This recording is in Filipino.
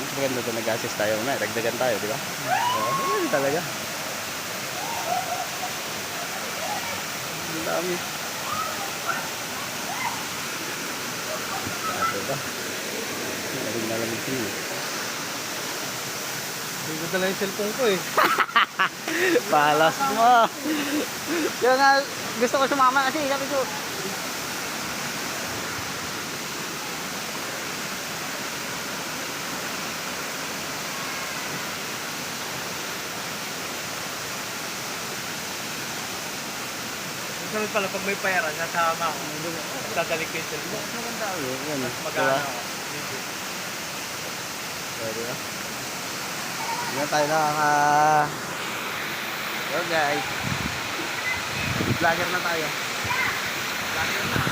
Mas maganda ito nag-assist tayo na. Dagdagan tayo, di ba? Oo, talaga. Ang dami. Ito ba? Nalamig sila. Hindi ko dala yung cellphone ko eh. Palas mo. Kaya nga, gusto ko sumama kasi sabi ko. Sunod pala, pag may pera, sasama ako. Dadalik ko yung cellphone. Maganda yun. Mas magana ako. Pwede ba? Yan tayo nakaka... So guys, vlogger na tayo. Vlogger na.